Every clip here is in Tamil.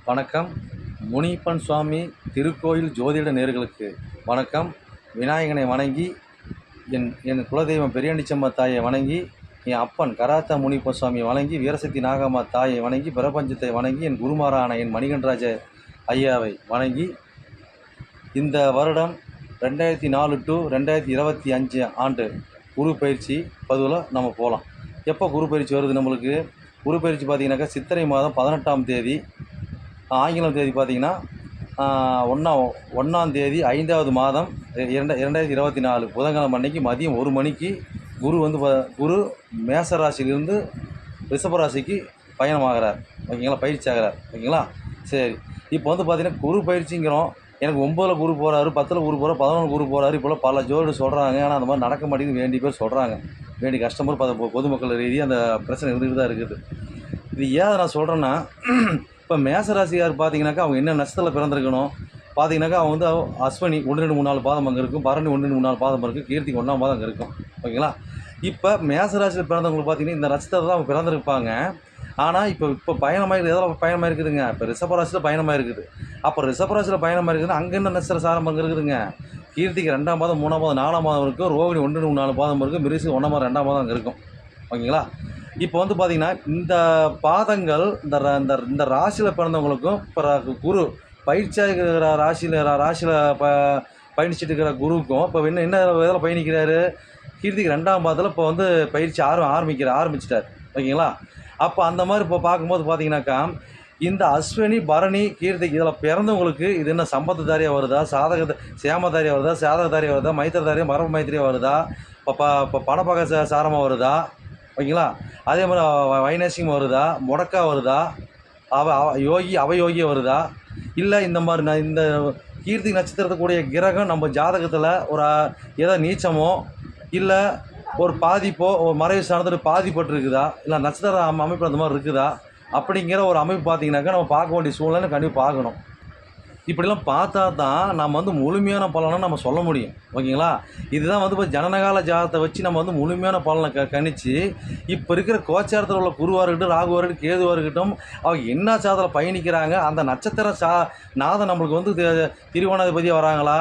வணக்கம். முனியப்பன் சுவாமி திருக்கோயில் ஜோதிட நேயர்களுக்கு வணக்கம். விநாயகனை வணங்கி என் என் குலதெய்வம் பெரியாண்டிச்சம்மா தாயை வணங்கி, என் அப்பன் கராத்தா முனியப்பன் சுவாமியை வணங்கி, வீரசக்தி நாகம்மா தாயை வணங்கி, பிரபஞ்சத்தை வணங்கி, என் குருமாரான என் மணிகண்டராஜ ஐயாவை வணங்கி, இந்த வருடம் 2004 to 2025 ஆண்டு குரு பயிற்சி பதிவில் நம்ம போகலாம். எப்போ குரு பயிற்சி வருது நம்மளுக்கு? குரு பயிற்சி பார்த்திங்கனாக்கா சித்திரை மாதம் 18ஆம் தேதி, ஆங்கிலம் தேதி பார்த்திங்கன்னா 1ஆம் தேதி 5வது மாதம் 2024 புதன்கிழமை அன்னைக்கு மதியம் 1 மணிக்கு குரு மேசராசிலிருந்து ரிஷபராசிக்கு பயணமாகிறார். ஓகேங்களா? பயிற்சி ஆகிறார். ஓகேங்களா? சரி, இப்போ பார்த்திங்கன்னா குரு பயிற்சிங்கிறோம். எனக்கு 9ல் குரு போகிறாரு, 10ல் குரு போகிறார், 11ல் குரு போகிறாரு, இப்போலாம் பல ஜோதிடர் சொல்கிறாங்க. ஆனால் அந்த மாதிரி நடக்க மாட்டேங்குது. வேண்டிய பேர் சொல்கிறாங்க, வேண்டிய கஸ்டமர் பொதுமக்கள் ரீதியாக அந்த பிரச்சனை இருந்துகிட்டு தான் இருக்குது. இது ஏன் நான் சொல்கிறேன்னா, இப்போ மேசராசியார் பார்த்தீங்கன்னாக்கா அவங்க என்ன நட்சத்திரத்தில் பிறந்திருக்கணும் பார்த்தீங்கன்னாக்கா, அவங்க அஸ்வினி 1 2 3 4 பாதம் அங்கே இருக்கும், பரணி 1 2 3 4 பாதம் இருக்குது, கீர்த்திக்கு 1ஆம் பாதம் அங்கே இருக்கும். ஓகேங்களா? இப்போ மேசராசியில் பிறந்தவங்களுக்கு பார்த்தீங்கன்னா இந்த நட்சத்திரத்தில் அவங்க பிறந்திருப்பாங்க. ஆனால் இப்போ பயணமாக எதில் பயணமாக இருக்குதுங்க? இப்போ ரிஷபராசியில் பயணமாக இருக்குது. அப்போ ரிஷபராசியில் பயணமாக இருக்குதுன்னா அங்கே என்ன நட்சத்திர சாரம் அங்கே இருக்குதுங்க? கீர்த்திக்கு 2ஆம் பாதம், 3ஆம் பாதம், 4ஆம் பாதம் இருக்கும், ரோகிணி 1 2 3 4 பாதம் இருக்குது, மிருசி 1ஆம் பாதம் 2ஆம் பாதம் அங்கே இருக்கும். ஓகேங்களா? இப்போ பார்த்திங்கன்னா இந்த பாதங்கள் இந்த ராசியில் பிறந்தவங்களுக்கும் இப்போ குரு பயிற்சியாக இருக்கிற ராசியில் பயணிச்சுட்டு இருக்கிற குருவுக்கும் இப்போ என்ன இதில் பயணிக்கிறாரு? கீர்த்திக்கு 2ஆம் பாதத்தில் இப்போ பயிற்சி ஆரம்பிச்சிட்டார். ஓகேங்களா? அப்போ அந்த மாதிரி இப்போ பார்க்கும்போது பார்த்தீங்கன்னாக்கா, இந்த அஸ்வினி பரணி கீர்த்திக்கு இதில் பிறந்தவங்களுக்கு இது என்ன சம்பத்துதாரியாக வருதா, சேமதாரியாக வருதா, சாதகதாரியாக வருதா, மைத்திரதாரியாக மரபு மைத்திரியாக வருதா, இப்போ பணப்பக சாரமாக வருதா? ஓகேங்களா? அதே மாதிரி வைநாசிகம் வருதா, முடக்கா வருதா, அவயோகியாக வருதா, இல்லை இந்த மாதிரி இந்த கீர்த்தி நட்சத்திரத்துக்குரிய கிரகம் நம்ம ஜாதகத்தில் ஒரு ஏதோ நீச்சமோ இல்லை ஒரு பாதிப்போ ஒரு மறைவு சார்ந்த பாதிப்பட்டுருக்குதா, இல்லை நட்சத்திர அமைப்பு அந்த மாதிரி இருக்குதா அப்படிங்கிற ஒரு அமைப்பு பார்த்திங்கனாக்கா நம்ம பார்க்க வேண்டிய சூழ்நிலை கண்டிப்பாக பார்க்கணும். இப்படிலாம் பார்த்தா தான் நம்ம முழுமையான பலனை நம்ம சொல்ல முடியும். ஓகேங்களா? இதுதான் இப்போ ஜனனகால ஜாதகத்தை வச்சு நம்ம முழுமையான பலனை கணிச்சு இப்போ இருக்கிற கோச்சாரத்தில் உள்ள குருவாக இருக்கட்டும், ராகுவாக இருக்கட்டும், கேதுவாக இருக்கட்டும், அவங்க என்ன சாதத்தில் பயணிக்கிறாங்க, அந்த நட்சத்திர நாதம் நம்மளுக்கு திருவோணாதிபதியாக வராங்களா,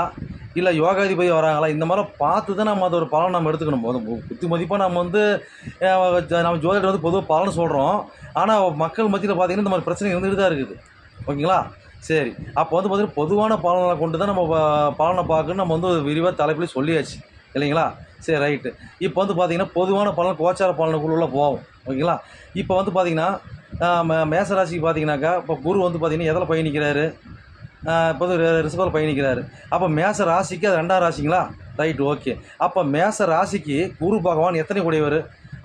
இல்லை யோகாதிபதி வராங்களா, இந்த மாதிரி பார்த்து தான் நம்ம ஒரு பலன் நம்ம எடுத்துக்கணும். குத்தி மதிப்பாக நம்ம நம்ம ஜோதிடர் பொதுவாக பலன் சொல்கிறோம். ஆனால் மக்கள் மத்தியில் பார்த்திங்கன்னா இந்த மாதிரி பிரச்சனை இருந்துகிட்டு தான் இருக்குது. ஓகேங்களா? சரி, அப்போ பார்த்திங்கன்னா பொதுவான பலனை கொண்டு தான் நம்ம பலனை பார்க்கணும். நம்ம விரிவாக தலைப்பில் சொல்லியாச்சு இல்லைங்களா? சரி, ரைட்டு. இப்போ பார்த்திங்கன்னா பொதுவான பலன் கோச்சார பலனுக்குள்ளே போகும். ஓகேங்களா? இப்போ பார்த்திங்கன்னா மேசராசிக்கு பார்த்திங்கனாக்கா இப்போ குரு பார்த்திங்கன்னா எதில் பயணிக்கிறாரு? இப்போ ரிஷபத்தில் பயணிக்கிறாரு. அப்போ மேச ராசிக்கு அது 2ஆம் ராசிங்களா? Right, okay. அப்போ மேச ராசிக்கு குரு பகவான் எத்தனை கூடையவர்?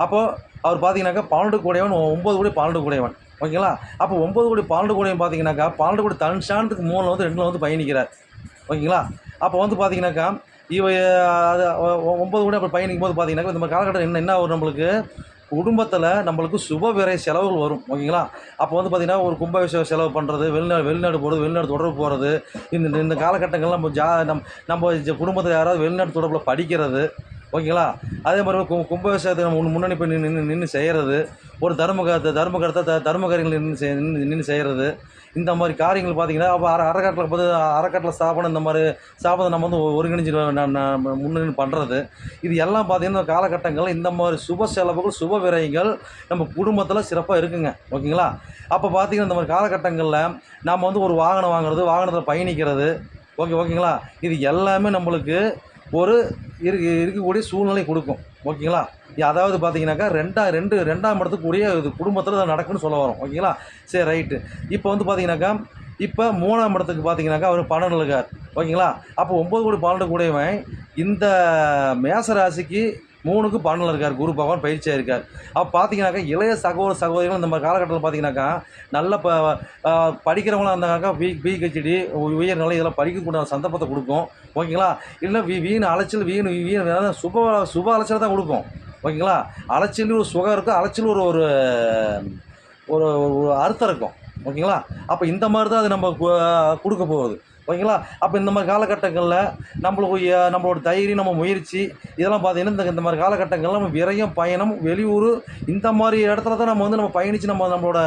அப்போது அவர் பார்த்தீங்கன்னாக்கா 12 கூடையவன், 9 கூடை 12 கூடையவன். ஓகேங்களா? அப்போ 9 கூடை 12 கூடையவன் பார்த்தீங்கன்னாக்கா 12 கூடை தன் ஸ்தானத்துக்கு 3ல் 2ல் பயணிக்கிறார். ஓகேங்களா? அப்போ பார்த்தீங்கன்னாக்கா அது 9 கூடை அப்போ பயணிக்கும் போது பார்த்தீங்கன்னாக்கா இந்த மாதிரி காலகட்டம் என்ன வரும்? நம்மளுக்கு குடும்பத்தில் நம்மளுக்கு சுப விரை செலவுகள் வரும். ஓகேங்களா? அப்போ பார்த்திங்கன்னா ஒரு கும்பாபிஷேக செலவு பண்ணுறது, வெளிநாடு போகிறது, வெளிநாடு தொடர்பு போகிறது, இந்த காலகட்டங்கள்லாம் நம்ம குடும்பத்தில் யாராவது வெளிநாட்டு தொடர்பில் படிக்கிறது. ஓகேங்களா? அதே மாதிரி கும்பாபிஷேகத்தை நம்ம முன்னணி போய் நின்று செய்கிறது, ஒரு தர்மகரிகள் நின்று செய்கிறது. இந்த மாதிரி காரியங்கள் பார்த்திங்கன்னா அப்போ அறக்காட்டில் ஸ்தாபனம், இந்த மாதிரி ஸ்தாபனம் நம்ம ஒருங்கிணைஞ்சு முன்னணி பண்ணுறது. இது எல்லாம் பார்த்திங்கன்னா இந்த காலகட்டங்களில் இந்த மாதிரி சுப செலவுகள், சுப விரயங்கள் நம்ம குடும்பத்தில் சிறப்பாக இருக்குங்க. ஓகேங்களா? அப்போ பார்த்திங்கன்னா இந்த மாதிரி காலகட்டங்களில் நம்ம ஒரு வாகனம் வாங்குறது, வாகனத்தில் பயணிக்கிறது. ஓகேங்களா? இது எல்லாமே நம்மளுக்கு ஒரு இருக்கக்கூடிய சூழ்நிலை கொடுக்கும். ஓகேங்களா? அதாவது பார்த்தீங்கன்னாக்கா 2ஆம் இடத்துக்குரிய இது குடும்பத்தில் நடக்குன்னு சொல்ல வரோம். ஓகேங்களா? சரி, ரைட்டு. இப்போ பார்த்தீங்கன்னாக்கா இப்போ 3ஆம் இடத்துக்கு பார்த்தீங்கன்னாக்கா அவர் 12 இருக்கார். ஓகேங்களா? அப்போ 9 கோடி 12 கூடையவன் இந்த மேசராசிக்கு 3க்கு 12 இருக்கார். குரு பகவான் பயிற்சியாக இருக்கார். அப்போ பார்த்தீங்கன்னாக்கா இளைய சகோதரிகள் இந்த மாதிரி காலகட்டத்தில் பார்த்தீங்கன்னாக்கா நல்ல படிக்கிறவங்களாக இருந்தாக்கா பிஹெச்டி உயர்நிலை இதெல்லாம் படிக்கக்கூடிய சந்தர்ப்பத்தை கொடுக்கும். ஓகேங்களா? இல்லை வீண் அலைச்சல் வீண் சுப அலைச்சல் தான் கொடுக்கும். ஓகேங்களா? அலைச்சல் ஒரு சுகம் இருக்கும், அலைச்சல் ஒரு ஒரு அர்த்தம் இருக்கும். ஓகேங்களா? அப்போ இந்த மாதிரி தான் அது நம்ம கொடுக்க போகுது. ஓகேங்களா? அப்போ இந்த மாதிரி காலகட்டங்களில் நம்மளோட தைரியம், நம்ம முயற்சி இதெல்லாம் பார்த்தீங்கன்னா இந்த மாதிரி காலகட்டங்களில் நம்ம விரயம், பயணம், வெளியூர் இந்த மாதிரி இடத்துல தான் நம்ம பயணித்து நம்மளோட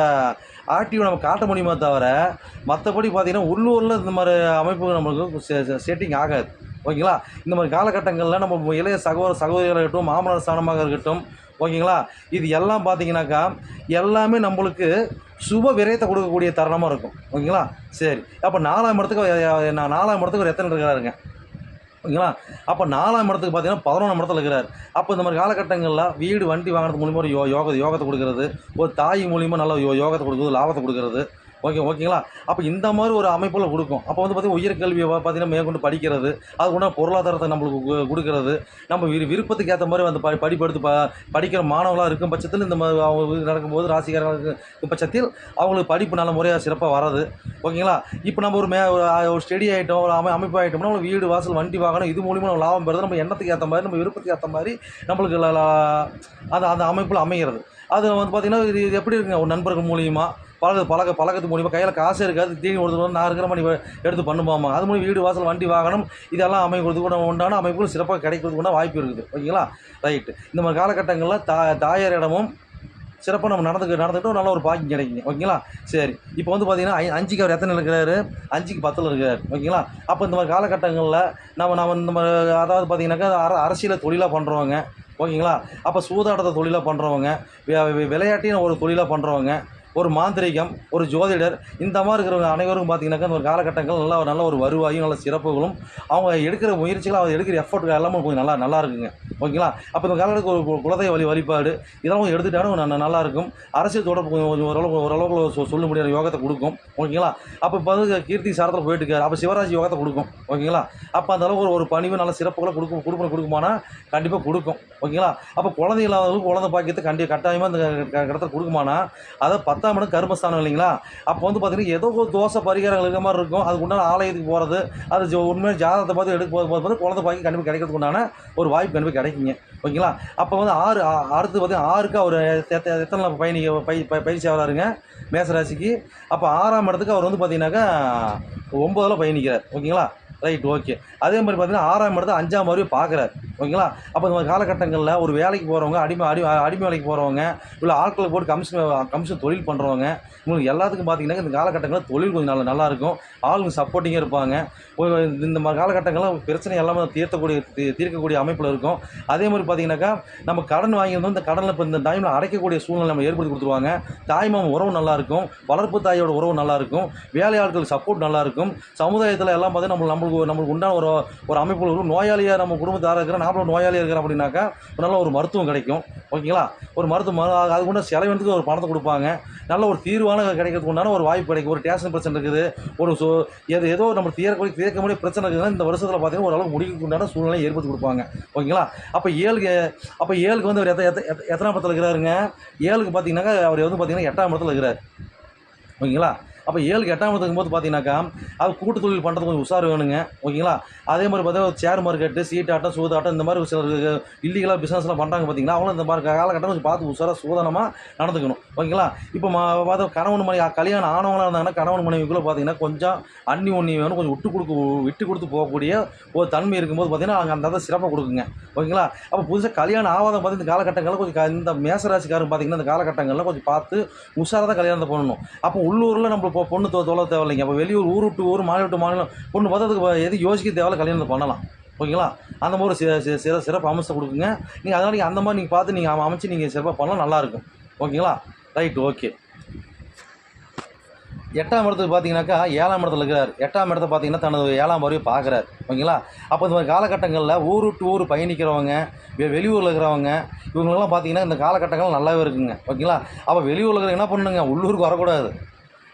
ஆக்டிவ் நம்ம காட்ட முடியுமா தவிர மற்றபடி பார்த்தீங்கன்னா உள்ளூரில் இந்த மாதிரி அமைப்பு நம்மளுக்கு செட்டிங் ஆகாது. ஓகேங்களா? இந்த மாதிரி காலகட்டங்களில் நம்ம இளைய சகோதரிகளாக இருக்கட்டும், மாமனார் ஸ்தானமாக இருக்கட்டும், ஓகேங்களா? இது எல்லாம் பார்த்தீங்கன்னாக்கா எல்லாமே நம்மளுக்கு சுப விரயத்தை கொடுக்கக்கூடிய தருணமாக இருக்கும். ஓகேங்களா? சரி, அப்போ 4ஆம் இடத்துக்கு நான் 4ஆம் இடத்துக்கு ஒரு எத்தனை இருக்கிறாருங்க. ஓகேங்களா? அப்போ 4ஆம் இடத்துக்கு பார்த்தீங்கன்னா 11ஆம் இடத்துல இருக்கிறார். அப்போ இந்த மாதிரி காலகட்டங்களில் வீடு வண்டி வாங்குறது மூலிமா ஒரு யோகத்தை கொடுக்கறது, ஒரு தாய் மூலிமா நல்ல யோகத்தை கொடுக்குறது, லாபத்தை கொடுக்கறது. ஓகேங்களா? அப்போ இந்த மாதிரி ஒரு அமைப்பில் கொடுக்கும். அப்போ வந்து பார்த்தீங்கன்னா உயர்கல்வியை பார்த்தீங்கன்னா மேற்கொண்டு படிக்கிறது, அதுக்குண்டான பொருளாதாரத்தை நம்மளுக்கு கொடுக்கறது, நம்ம விருப்பத்துக்கு ஏற்ற மாதிரி அந்த படிப்பெடுத்து படிக்கிற மாணவர்களாக இருக்கும் பட்சத்தில் இந்த மாதிரி அவங்க நடக்கும்போது ராசிக்காரர்களுக்கு இருக்கும் பட்சத்தில் அவங்களுக்கு படிப்பு நல்ல முறையாக சிறப்பாக வராது. ஓகேங்களா? இப்போ நம்ம ஒரு ஸ்டடி ஆகிட்டோம், ஒரு அமைப்பு ஆகிட்டோம்னா நம்ம வீடு வாசல் வண்டி வாங்கணும், இது மூலிமா நம்ம லாபம் பெறுறது, நம்ம எண்ணத்துக்கு ஏற்ற மாதிரி நம்ம விருப்பத்துக்கு ஏற்ற மாதிரி நம்மளுக்கு அந்த அந்த அமைப்பில் அமைகிறது. அது வந்து பார்த்திங்கன்னா இது எப்படி இருக்குங்க, ஒரு நண்பர்கள் மூலிமா பழக்கத்து மூலிமா கையில் காசே இருக்காது, தீனி கொடுத்துட்டு நான் இருக்கிற மாதிரி எடுத்து பண்ணுமாமா, அது மூலம் வீடு வாசல் வண்டி வாகனம் இதெல்லாம் அமைக்கிறது கூட உண்டான அமைப்புகள் சிறப்பாக கிடைக்கிறது கூட வாய்ப்பு இருக்குது. ஓகேங்களா? ரைட்டு. இந்த மாதிரி காலகட்டங்களில் தாயாரிடமும் சிறப்பாக நம்ம நடந்துக்கிட்டோம், நல்ல ஒரு பாக்கியம் கிடைக்குங்க. ஓகேங்களா? சரி, இப்போ வந்து பார்த்தீங்கன்னா 5க்கு அவர் எத்தனை இருக்கிறாரு, 5க்கு 10ல் இருக்கிறார். ஓகேங்களா? அப்போ இந்த மாதிரி காலகட்டங்களில் நம்ம இந்த மாதிரி அதாவது பார்த்தீங்கன்னாக்கா அரசியலை தொழிலாக பண்ணுறவங்க. ஓகேங்களா? அப்போ சூதாட்டத்தை தொழிலாக பண்ணுறவங்க, விளையாட்டின்னு ஒரு தொழிலாக பண்ணுறவங்க, ஒரு மாந்திரிகம், ஒரு ஜோதிடர், இந்த மாதிரி இருக்கிறவங்க அனைவரும் பார்த்தீங்கன்னாக்கா இந்த ஒரு காலகட்டங்கள் நல்ல ஒரு வருவாயும் நல்ல சிறப்புகளும் அவங்க எடுக்கிற முயற்சிகள், அவங்க எடுக்கிற எஃபர்ட் எல்லாமே கொஞ்சம் நல்லா இருக்குங்க. ஓகேங்களா? அப்போ இந்த காலகட்டத்துக்கு ஒரு குலதெய்வ வழிபாடு இதெல்லாம் எடுத்துட்டாலும் நல்லாயிருக்கும். அரசியல் தொடர்பு கொஞ்சம் ஓரளவுக்கு சொல்ல முடியாத யோகத்தை கொடுக்கும். ஓகேங்களா? அப்போ இப்போ வந்து கீர்த்தி சாரத்தில் போயிட்டுருக்காரு, அப்போ சிவராஜ் யோகத்தை கொடுக்கும். ஓகேங்களா? அப்போ அந்த அளவுக்கு ஒரு பணிவு நல்ல சிறப்புகளை கொடுக்குமானா கண்டிப்பாக கொடுக்கும். ஓகேங்களா? அப்போ குழந்தை இல்லாதவங்களுக்கு குழந்தை பாக்கியத்தை கட்டாயமாக இந்த இடத்துல கொடுக்குமானா அதை 10ஆம் இடம் கர்மஸ்தானம் இல்லைங்களா? அப்போ வந்து பார்த்தீங்கன்னா ஏதோ ஒரு தோசை பரிகாரங்கள் இருக்கிற மாதிரி இருக்கும், அதுக்கு உண்டான ஆலயத்துக்கு போகிறது, அது உண்மையாக ஜாதகத்தை பார்த்து எடுக்க போது குழந்தை பாக்கி கண்டிப்பாக கிடைக்கிறதுக்கு உண்டான ஒரு வாய்ப்பு கண்டிப்பாக கிடைக்குங்க. ஓகேங்களா? அப்போ வந்து அடுத்து பார்த்தீங்கன்னா 6க்கு அவர் எத்தனை பயிற்சி ஆகிறாருங்க மேசராசிக்கு. அப்போ 6ஆம் இடத்துக்கு அவர் வந்து பார்த்தீங்கன்னாக்கா 9ல் பயணிக்கிறார். ஓகேங்களா? Right, okay. அதே மாதிரி பார்த்தீங்கன்னா 6ஆம் இடத்துல 5ஆம் வரையும் பார்க்குறாரு. ஓகேங்களா? அப்போ இந்த காலகட்டங்களில் ஒரு வேலைக்கு போகிறவங்க, அடிமை வேலைக்கு போகிறவங்க, இல்லை ஆட்களை போட்டு கமிஷன் தொழில் பண்ணுறவங்க, உங்களுக்கு எல்லாத்துக்கும் பார்த்தீங்கன்னா இந்த காலகட்டங்களில் தொழில் கொஞ்சம் நல்லாயிருக்கும், ஆளுங்க சப்போர்ட்டிங்காக இருப்பாங்க. இந்த மாதிரி காலகட்டங்களில் பிரச்சனை எல்லாமே தீர்க்கக்கூடிய அமைப்பில் இருக்கும். அதே மாதிரி பார்த்தீங்கன்னாக்கா நம்ம கடன் வாங்கியிருந்தோம், இந்த கடனில் இப்போ இந்த டைமில் அடைக்கக்கூடிய சூழ்நிலை நம்ம ஏற்படுத்தி கொடுத்துருவாங்க. தாய்மாமன் உறவு நல்லாயிருக்கும், வளர்ப்பு தாயோட உறவு நல்லாயிருக்கும், வேலையாட்களுக்கு சப்போர்ட் நல்லாயிருக்கும். சமுதாயத்தில் எல்லாம் பார்த்தீங்கன்னா நம்மளுக்கு உண்டான ஒரு அமைப்பு இருக்கும். நோயாளியாக நம்ம குடும்பத்தார இருக்கிற நாமளும் நோயாளியாக இருக்கிறோம் அப்படின்னாக்கா நல்ல ஒரு மருத்துவம் கிடைக்கும். ஓகேங்களா? ஒரு மருத்துவம் அதுக்கு உண்டான செலவெடுத்து ஒரு பணத்தை கொடுப்பாங்க, நல்ல ஒரு தீர்வான கிடைக்கிறதுக்கு உண்டான ஒரு வாய்ப்பு கிடைக்கும். ஒரு டேஷன் பிரச்சனை இருக்குது, ஏதோ நம்ம தீர்க்க முடிய பிரச்சனை இருக்குதுன்னா இந்த வருஷத்தில் பார்த்தீங்கன்னா ஓரளவுக்கு முடிவுக்கு உண்டான சூழ்நிலை ஏற்படுத்தி கொடுப்பாங்க. ஓகேங்களா? அப்போ 7க்கு வந்து அவர் எத்தனாம் இடத்துல இருக்கிறாருங்க? 7க்கு பார்த்தீங்கன்னாக்கா அவர் வந்து பார்த்தீங்கன்னா 8ஆம் இடத்துல இருக்கிறார். ஓகேங்களா? அப்போ 7க்கு 8ஆம் இடத்துக்கு போது பார்த்தீங்கன்னாக்கா அது கூட்டு தொழில் பண்ணுறது கொஞ்சம் உஷார் வேணுங்க. ஓகேங்களா? அதே மாதிரி பார்த்தா ஷேர் மார்க்கெட்டு, சீட்டாட்டம், சூதாட்டம் இந்த மாதிரி சில இல்லீகலாக பிஸ்னஸ்லாம் பண்ணுறாங்க பார்த்தீங்கன்னா அவங்களும் இந்த மாதிரி காலகட்டம் கொஞ்சம் பார்த்து உஷாராக சூதானமாக நடந்துக்கணும். ஓகேங்களா? இப்போ பார்த்தா கணவன் மனைவி கல்யாணம் ஆனவங்களாக இருந்தாங்கன்னா கணவன் மனைவிக்குள்ளே பார்த்தீங்கன்னா கொஞ்சம் அந்நியோன்யம் வேணும், கொஞ்சம் விட்டு கொடுத்து போகக்கூடிய ஒரு தன்மை இருக்கும்போது பார்த்தீங்கன்னா அந்த சிறப்பாக கொடுக்குங்க. ஓகேங்களா? அப்போ புதுசாக கல்யாணம் ஆகாத பார்த்து இந்த காலகட்டங்களில் கொஞ்சம் இந்த மேசராசிக்காரன் பார்த்தீங்கன்னா இந்த காலகட்டங்களில் கொஞ்சம் பார்த்து உஷாராக தான் கல்யாணத்தை பண்ணணும். அப்போ உள்ளூரில் நம்ம பொண்ணு தொலை தேவையில்லைங்க. அப்போ வெளியூர் ஊர் விட்டு ஊர் மாநிலம் விட்டு மாநிலம் பொண்ணு பார்த்ததுக்கு எது யோசிக்க தேவையில்ல, கல்யாணத்தை பண்ணலாம். ஓகேங்களா? அந்த மாதிரி சிறப்பு அம்சத்தை கொடுக்குங்க. நீங்கள் அதனால் நீங்கள் அந்த மாதிரி நீங்கள் பார்த்து நீங்கள் அமைச்சு நீங்கள் சிறப்பாக பண்ணலாம், நல்லாயிருக்கும். ஓகேங்களா? Right, okay. 8ஆம் இடத்துக்கு பார்த்தீங்கன்னாக்கா 7ஆம் இடத்துல இருக்கிறார். 8ஆம் இடத்த பார்த்தீங்கன்னா தனது 7ஆம் வரையும் பார்க்குறாரு. ஓகேங்களா? அப்போ இந்த மாதிரி காலகட்டங்களில் ஊர் விட்டு ஊர் பயணிக்கிறவங்க, வெளியூரில் இருக்கிறவங்க, இவங்களெல்லாம் பார்த்தீங்கன்னா இந்த காலகட்டங்கள் நல்லாவே இருக்குங்க. ஓகேங்களா? அப்போ வெளியூரில் இருக்கிற என்ன பண்ணுங்க, உள்ளூருக்கு வரக்கூடாது.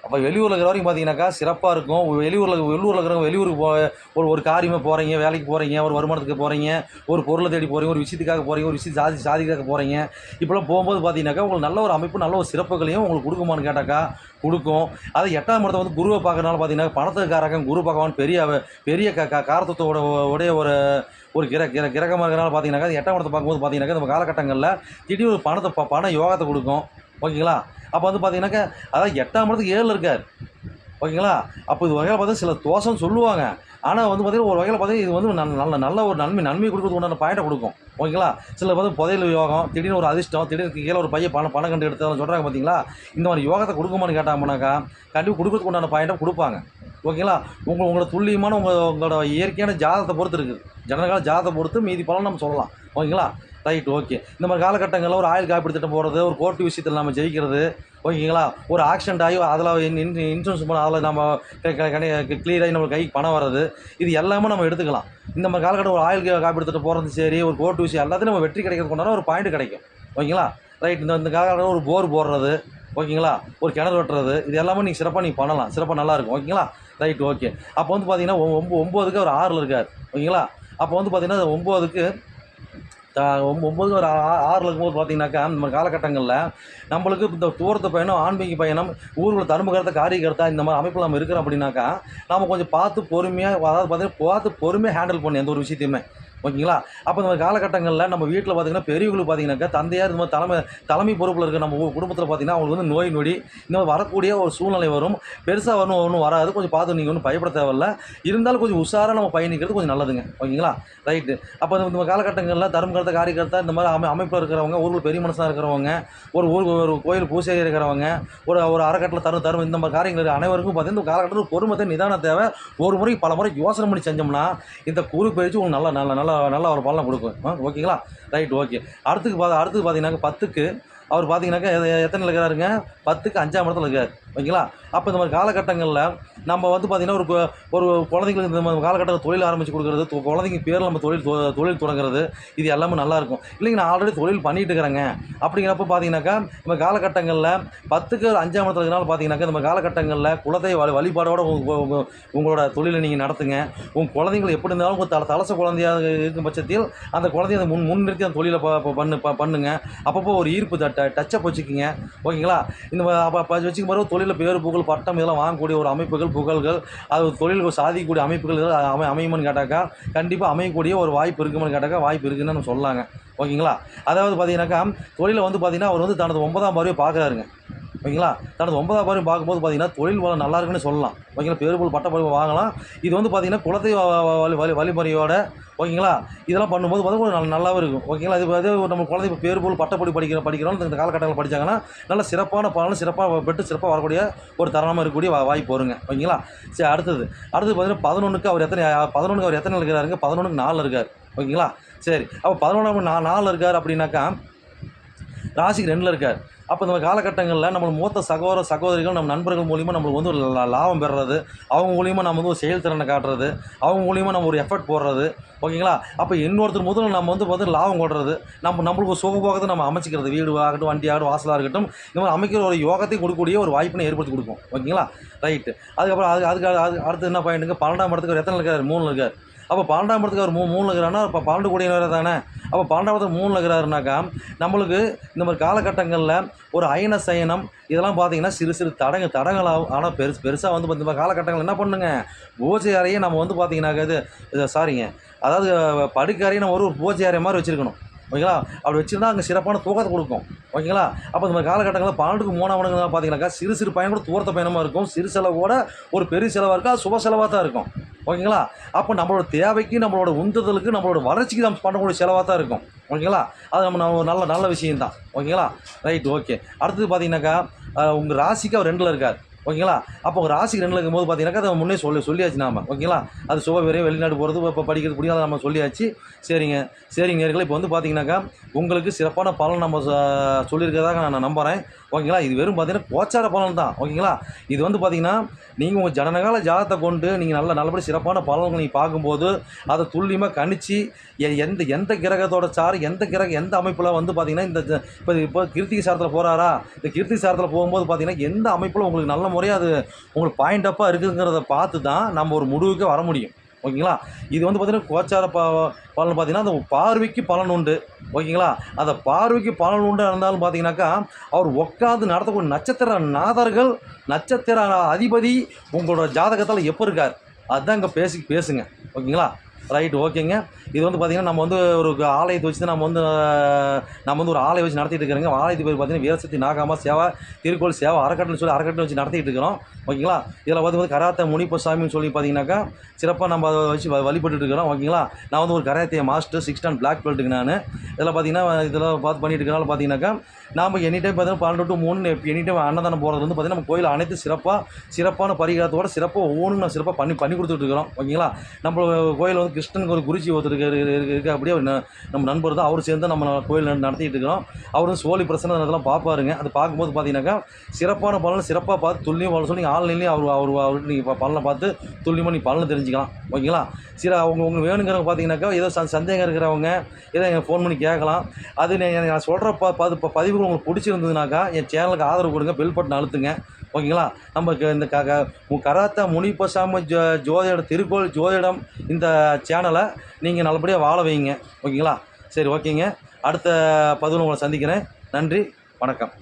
அப்போ வெளியூரில் இருக்கிற வரைக்கும் பார்த்தீங்கன்னாக்கா சிறப்பாக இருக்கும். வெளியூரில் இருக்கிறவங்க வெளியூருக்கு ஒரு காரியமாக போகிறீங்க, வேலைக்கு போகிறீங்க, ஒரு வருமானத்துக்கு போகிறீங்க, ஒரு பொருளை தேடி போகிறீங்க, ஒரு விஷயத்துக்காக போகிறீங்க, ஒரு விஷயம் சாதிக்காக போகிறீங்க. இப்போலாம் போகும்போது பார்த்தீங்கன்னாக்கா உங்களுக்கு நல்ல ஒரு அமைப்பு, நல்ல ஒரு சிறப்புகளையும் உங்களுக்கு கொடுக்குமான்னு கேட்டாக்கா கொடுக்கும். அது 8ஆம் இடத்தை வந்து குருவை பார்க்கறனால பார்த்தீங்கன்னா பணத்துக்காரங்க குரு பகவான் பெரிய காரத்தோட உடைய ஒரு கிரகமாக இருக்கிறனால பார்த்தீங்கன்னாக்கா 8ஆம் இடத்தை பார்க்கும்போது பார்த்தீங்கன்னாக்கா நம்ம காலகட்டங்களில் திடீர்னு பண யோகத்தை கொடுக்கும். ஓகேங்களா? அப்போ வந்து பார்த்தீங்கன்னாக்கா அதாவது 8ஆம் இடத்துக்கு 7ல் இருக்கார். ஓகேங்களா? அப்போ இது வகையில் பார்த்தா சில தோஷம் சொல்லுவாங்க, ஆனால் வந்து பார்த்தீங்கன்னா ஒரு வகையில் பார்த்தீங்கன்னா இது வந்து நல்ல ஒரு நன்மை கொடுக்குறது உண்டான பாயிண்ட்டை கொடுக்கும். ஓகேங்களா? சில பார்த்து புதையல் யோகம், திடீர்னு ஒரு அதிர்ஷ்டம், திடீர்னு கீழே ஒரு பையன் பணம் கண்டு எடுத்து சொல்கிறாங்க பார்த்தீங்களா? இந்த மாதிரி யோகத்தை கொடுக்குமான்னு கேட்டாங்கன்னாக்கா கண்டிப்பாக கொடுக்குறதுக்கு உண்டான பாயிண்ட்டை கொடுப்பாங்க. ஓகேங்களா? உங்களோட துல்லியமான உங்களோட இயற்கையான ஜாதகத்தை பொறுத்து இருக்குது. ஜனகால ஜாதகத்தை பொறுத்து மீதி பலன் நம்ம சொல்லலாம். ஓகேங்களா? Right, okay. இந்த மாதிரி காலகட்டங்களில் ஒரு ஆயுள் காப்பீடு திட்டம் போடுறது, ஒரு கோர்ட்டு விஷயத்தில் நம்ம ஜெயிக்கிறது, ஓகேங்களா? ஒரு ஆக்சிடென்ட் ஆகி அதில் இன்சூரன்ஸ் பண்ண அதில் நம்ம கிளியராகி நம்ம கைக்கு பணம் வர்றது, இது எல்லாமே நம்ம எடுத்துக்கலாம். இந்த மாதிரி காலகட்டம் ஒரு ஆயுள் காப்பீடு திட்டம் போகிறது சரி, ஒரு கோர்ட்டு விஷயம் எல்லாத்தையும் நம்ம வெற்றி கிடைக்கிறது கொண்டாட ஒரு பாயிண்ட் கிடைக்கும். ஓகேங்களா? ரைட். இந்த காலகட்டம் ஒரு போர் போடுறது, ஓகேங்களா? ஒரு கிணறு வெட்டுறது, இது எல்லாமே நீங்கள் சிறப்பாக பண்ணலாம். சிறப்பாக நல்லாயிருக்கும். ஓகேங்களா? Right, okay. அப்போ வந்து பார்த்தீங்கன்னா 9க்கு ஒரு 6ல் இருக்கார். ஓகேங்களா? அப்போ வந்து பார்த்தீங்கன்னா 9க்கு 9 ஒரு 6ல் இருக்கும்போது பார்த்தீங்கன்னாக்கா இந்த மாதிரி காலகட்டங்களில் நம்மளுக்கு இந்த தூரத்து பயணம், ஆன்மீக பயணம், ஊர்களை தருமகர்த்த காரியகர்த்தா இந்த மாதிரி அமைப்பில் நம்ம இருக்கிறோம் அப்படின்னாக்கா நம்ம கொஞ்சம் பார்த்து பொறுமையாக, அதாவது பார்த்தீங்கன்னா பார்த்து பொறுமையாக ஹேண்டில் பண்ணணும் எந்த ஒரு விஷயத்தையுமே. ஓகேங்களா? அப்போ இந்த காலகட்டங்களில் நம்ம வீட்டில் பார்த்திங்கன்னா பெரியவங்களுக்கு பார்த்திங்கனாக்கா தந்தையார் இந்த மாதிரி தலைமை பொறுப்பில் இருக்க நம்ம குடும்பத்தில் பார்த்திங்கன்னா அவங்களுக்கு வந்து நோய் நொடி இந்த மாதிரி வரக்கூடிய ஒரு சூழ்நிலை வரும். பெருசாக ஒன்றும் வராது. கொஞ்சம் பார்த்து நீங்கள் ஒன்றும் பயப்பட தேவையில்ல. இருந்தாலும் கொஞ்சம் உஷாராக நம்ம பயணிக்கிறது கொஞ்சம் நல்லதுங்க. ஓகேங்களா? ரைட்டு. அப்போ இந்த காலகட்டங்களில் தர்மகர்த்த காரியகர்த்தா இந்த மாதிரி அமைப்பில் இருக்கிறவங்க, ஊரில் பெரிய மனுஷனாக இருக்கிறவங்க, ஒரு கோயில் பூசையாக இருக்கிறவங்க, ஒரு அறக்கட்டில் தரும் இந்த மாதிரி காரியங்கள் அனைவருக்கும் பார்த்திங்கன்னா இந்த காலகட்டத்தில் பொறுமத்தை நிதானம் தேவை. ஒரு முறை பல முறை யோசனை பண்ணி செஞ்சோம்னா இந்த குரு பயிற்சி உங்களுக்கு நல்ல ஒரு பலனை கொடுக்கும். ஓகேங்களா? Right, okay. அடுத்தது பார்த்தீங்கன்னாக்கா 10க்கு அவர் பார்த்தீங்கன்னாக்கா எத்தனை இருக்கிறாருங்க? 10க்கு 5ஆம் இடத்துல இருக்கார். ஓகேங்களா? அப்போ இந்த மாதிரி காலகட்டங்களில் நம்ம வந்து பார்த்திங்கன்னா ஒரு குழந்தைங்களுக்கு இந்த மாதிரி காலகட்டத்தில் தொழில் ஆரம்பித்து கொடுக்குறது, குழந்தைங்க பேரில் நம்ம தொழில் தொடங்குறது, இது எல்லாமே நல்லாயிருக்கும். இல்லைங்க நான் ஆல்ரெடி தொழில் பண்ணிகிட்டு இருக்கிறேங்க அப்படிங்கிறப்ப பார்த்தீங்கன்னாக்கா நம்ம காலகட்டங்களில் 10க்கு 5ஆம் இடத்துல இருக்கிறனால பார்த்தீங்கன்னாக்கா நம்ம காலகட்டங்களில் குலதெய்வ வழிபாடோடு உங்களோட தொழிலை நீங்கள் நடத்துங்க. உங்கள் குழந்தைங்களை எப்படி இருந்தாலும் உங்கள் தலச குழந்தையாக இருக்கும் பட்சத்தில் அந்த குழந்தைய முன்னிறுத்தி அந்த தொழிலை பண்ணுங்க. அப்பப்போ ஒரு ஈர்ப்பு டச்சப் வச்சுக்கிங்க. ஓகேங்களா? இந்த அப்போ வச்சுக்கும் போது தொழிலில் பேரு புகழ் பட்டம் இதெல்லாம் வாங்கக்கூடிய ஒரு அமைப்புகள், புகழ்கள், அது தொழில் சாதிக்கக்கூடிய அமைப்புகள் இதெல்லாம் அமையுமான்னு கேட்டாக்கா கண்டிப்பாக அமையக்கூடிய ஒரு வாய்ப்பு இருக்குமான்னு கேட்டாக்கா வாய்ப்பு இருக்குன்னு நம்ம சொல்லலாங்க. ஓகேங்களா? அதாவது பார்த்தீங்கன்னாக்கா தொழிலை வந்து பார்த்தீங்கன்னா அவர் வந்து தனது 9ஆம் பார்வையை பார்க்குறாருங்க. ஓகேங்களா? தனது 9ஆம் பார்வையை பார்க்கும்போது பார்த்தீங்கன்னா தொழில் வளம் நல்லா இருக்குன்னு சொல்லலாம். ஓகேங்களா? பேருபுகழ் பட்ட படிப்பு வாங்கலாம். இது வந்து பார்த்தீங்கன்னா குலதெய்வ வழிமுறையோட, ஓகேங்களா? இதெல்லாம் பண்ணும்போது பார்த்தீங்கன்னா நல்லாவும் இருக்கும். ஓகேங்களா? அது நம்ம குழந்தை இப்போ பேருபுகழ் பட்டப்படி படிக்கிறோம் இந்த காலகட்டத்தில் படித்தாங்கன்னா நல்ல சிறப்பான பலன் சிறப்பாக வரக்கூடிய ஒரு தருணமாக இருக்கக்கூடிய வாய்ப்பு வருங்க. ஓகேங்களா? சரி, அடுத்தது பார்த்தீங்கன்னா 11க்கு அவர் எத்தனை இருக்கிறாருங்க? 11க்கு 4 இருக்கார். ஓகேங்களா? சரி, அப்போ 11 4 இருக்கார் அப்படின்னாக்கா ராசிக்கு 2ல் இருக்கார். அப்போ இந்த காலகட்டங்களில் நம்ம மூத்த சகோதரிகள் நம்ம நண்பர்கள் மூலிமா நம்மளுக்கு வந்து ஒரு லாபம் பெறுறது, அவங்க மூலிமா நம்ம வந்து ஒரு செயல்திறனை காட்டுறது, அவங்க மூலிமா நம்ம ஒரு எஃபர்ட் போடுறது. ஓகேங்களா? அப்போ இன்னொருத்தர் முதல்ல நம்ம வந்து லாபம் கொடுறது, நம்மளுக்கு ஒரு சுகபோகத்தை நம்ம அமைச்சிக்கிறது, வீடு ஆகட்டும், வண்டி ஆகட்டும், வாசலாக இருக்கட்டும், இந்த மாதிரி அமைக்கிற ஒரு யோகத்தையும் கொடுக்கக்கூடிய ஒரு வாய்ப்பினை ஏற்படுத்தி கொடுக்கும். ஓகேங்களா? ரைட்டு. அதுக்கப்புறம் அதுக்கு அடுத்து என்ன பாயிண்ட்டுங்க? 12ஆம் இடத்துக்கு ஒரு எத்தனை இருக்கார்? 3ல் இருக்கார். அப்போ 12ஆம் இடத்துக்கு அவர் 3ல் இருக்கிறாருன்னா இப்போ 12 கூடியவரை தானே. அப்போ 12ஆம் இடத்துக்கு 3ல் இருக்கிறாருனாக்கா நம்மளுக்கு இந்த மாதிரி காலகட்டங்களில் ஒரு அயன சயனம் இதெல்லாம் பார்த்தீங்கன்னா சிறு தடங்களாகும். ஆனால் பெருசாக வந்து இந்த மாதிரி காலகட்டங்கள் என்ன பண்ணுங்க, பூஜை அறையை நம்ம வந்து பார்த்தீங்கன்னாக்கா அதாவது படுக்கை அறையை நம்ம ஒரு பூஜை அறை மாதிரி வச்சுருக்கணும். ஓகேங்களா? அப்படி வச்சுருந்தா அங்கே சிறப்பான தூக்கத்தை கொடுக்கும். ஓகேங்களா? அப்போ இந்த மாதிரி காலகட்டங்களில் 12க்கு 3ஆம் இடங்கள் பார்த்தீங்கன்னாக்கா சிறு பயணம் கூட தூரத்த பயணமாக இருக்கும். சிறு செலவோட ஒரு பெரிய செலவாக இருக்கும். அது சுப செலவாக தான் இருக்கும். ஓகேங்களா? அப்போ நம்மளோட தேவைக்கு, நம்மளோட உந்துதலுக்கு, நம்மளோட வளர்ச்சிக்கு நம்ம பண்ணக்கூடிய செலவாக தான் இருக்கும். ஓகேங்களா? அது நம்ம நல்ல விஷயம்தான். ஓகேங்களா? Right, okay. அடுத்தது பார்த்தீங்கன்னாக்கா உங்கள் ராசிக்கு அவர் 2ல் இருக்கார். ஓகேங்களா? அப்போ உங்கள் ராசிக்கு 2ல் இருக்கும்போது பார்த்தீங்கன்னாக்கா அதை முன்னே சொல்லியாச்சு நாம. ஓகேங்களா? அது சுப விரையும் வெளிநாடு போகிறது, இப்போ படிக்கிறது பிடிக்காத நம்ம சொல்லியாச்சு. சரிங்க நேயர்களே, இப்போ வந்து பார்த்தீங்கன்னாக்கா உங்களுக்கு சிறப்பான பலன் நம்ம சொல்லியிருக்கிறதாக நான் நம்புகிறேன். ஓகேங்களா? இது வெறும் பார்த்தீங்கன்னா கோச்சார பலன் தான். ஓகேங்களா? இது வந்து பார்த்தீங்கன்னா நீங்கள் உங்கள் ஜனனகால ஜாதகத்தை கொண்டு நீங்கள் நல்லபடி சிறப்பான பலன்கள் நீங்கள் பார்க்கும்போது அதை துல்லியமாக கணிச்சு எந்த கிரகத்தோட எந்த அமைப்பில் வந்து பார்த்தீங்கன்னா இப்போ கிருத்திகை சாரத்தில் போகிறாரா, இந்த கிருத்திகை சாரத்தில் போகும்போது பார்த்தீங்கன்னா எந்த அமைப்பில் உங்களுக்கு நல்ல முறையாக அது உங்களுக்கு பாயிண்ட் அப்பாக இருக்குதுங்கிறத பார்த்து தான் நம்ம ஒரு முடிவுக்கு வர முடியும். ஓகேங்களா? இது வந்து பார்த்தீங்கன்னா கோச்சார பலன் பார்த்தீங்கன்னா அந்த பார்வைக்கு பலன் உண்டு. ஓகேங்களா? அந்த பார்வைக்கு பலன் உண்டு இருந்தாலும் பார்த்தீங்கன்னாக்கா அவர் உட்காந்து நடத்தக்கூடிய நட்சத்திர நாதர்கள், நட்சத்திர அதிபதி உங்களோட ஜாதகத்தில் எப்போ இருக்கார் அதுதான் இங்கே பேசுங்க. ஓகேங்களா? ரைட், ஓகேங்க. இது வந்து பார்த்தீங்கன்னா, நம்ம வந்து ஒரு ஆலயத்தை வச்சு தான் நம்ம வந்து ஒரு ஆலயம் வச்சு நடத்திட்டு இருக்கிறோங்க. ஆலயத்துக்கு பேர் பார்த்தீங்கன்னா வீரசக்தி நாகாமா சேவா திருக்கோள் சேவா அறக்கட்டளைன்னு சொல்லி அறக்கட்டளை வச்சு நடத்திட்டு இருக்கிறோம். ஓகேங்களா. இதில் வந்து கராத்தே முனிப்பசாமின்னு சொல்லி பார்த்தீங்கன்னாக்கா சிறப்பாக நம்ம அதை வச்சு வழிபட்டுட்டு இருக்கிறோம். ஓகேங்களா. நான் வந்து ஒரு கராத்தே மாஸ்டர் 6 டன் பிளாக் பெல்ட்டுக்கு நான். இதில் பார்த்தீங்கன்னா இதெல்லாம் பார்த்து பண்ணிட்டு இருக்கிறனால பார்த்தீங்கன்னாக்கா நாம் எனி டைம் பார்த்தீங்கன்னா 12 to 3 எனி டைம் அன்னதானம் போகிறது வந்து பார்த்தீங்கன்னா நம்ம கோயில் அனைத்து சிறப்பான பரிகாரத்தோட சிறப்பாக ஒவ்வொன்றும் நான் சிறப்பாக பண்ணி கொடுத்துட்டு இருக்கிறோம். ஓகேங்களா. நம்ம கோயில் வந்து கிருஷ்ணனுக்கு ஒரு குருஜி ஒருத்தர் இருக்க அப்படியே நம்ம நண்பர் தான். அவர் சேர்ந்து நம்ம கோயில் நடத்திட்டு இருக்கிறோம். அவர் வந்து சோழி பிரச்சனை அதெல்லாம் பார்ப்பாருங்க. அது பார்க்கும்போது பார்த்தீங்கன்னாக்கா சிறப்பான பலனை சிறப்பாக பார்த்து துல்லியம் பலன் சொல்லி ஆன்லைன்லேயும் அவர்கிட்ட நீங்கள் பலனை பார்த்து துல்லியமாக நீங்கள் பலனை தெரிஞ்சுக்கலாம். ஓகேங்களா. சரி, அவங்க வேணுங்கிறவங்க பார்த்தீங்கன்னாக்கா ஏதோ சந்தேகம் இருக்கிறவங்க ஏதோ எனக்கு ஃபோன் பண்ணி கேட்கலாம். அது நான் சொல்கிற பதிவுகள் உங்களுக்கு பிடிச்சிருந்ததுனாக்கா என் சேனலுக்கு ஆதரவு கொடுங்க, பெல் பட்டன் அழுத்துங்க. ஓகேங்களா. நமக்கு இந்த கராத்தே முனிப்பசாமி ஜோதிடம் திருக்கோள் ஜோதிடம் இந்த சேனலை நீங்கள் நல்லபடியாக வாழ வைங்க. ஓகேங்களா. சரி, ஓகேங்க. அடுத்த பதிவில் உங்களை சந்திக்கிறேன். நன்றி, வணக்கம்.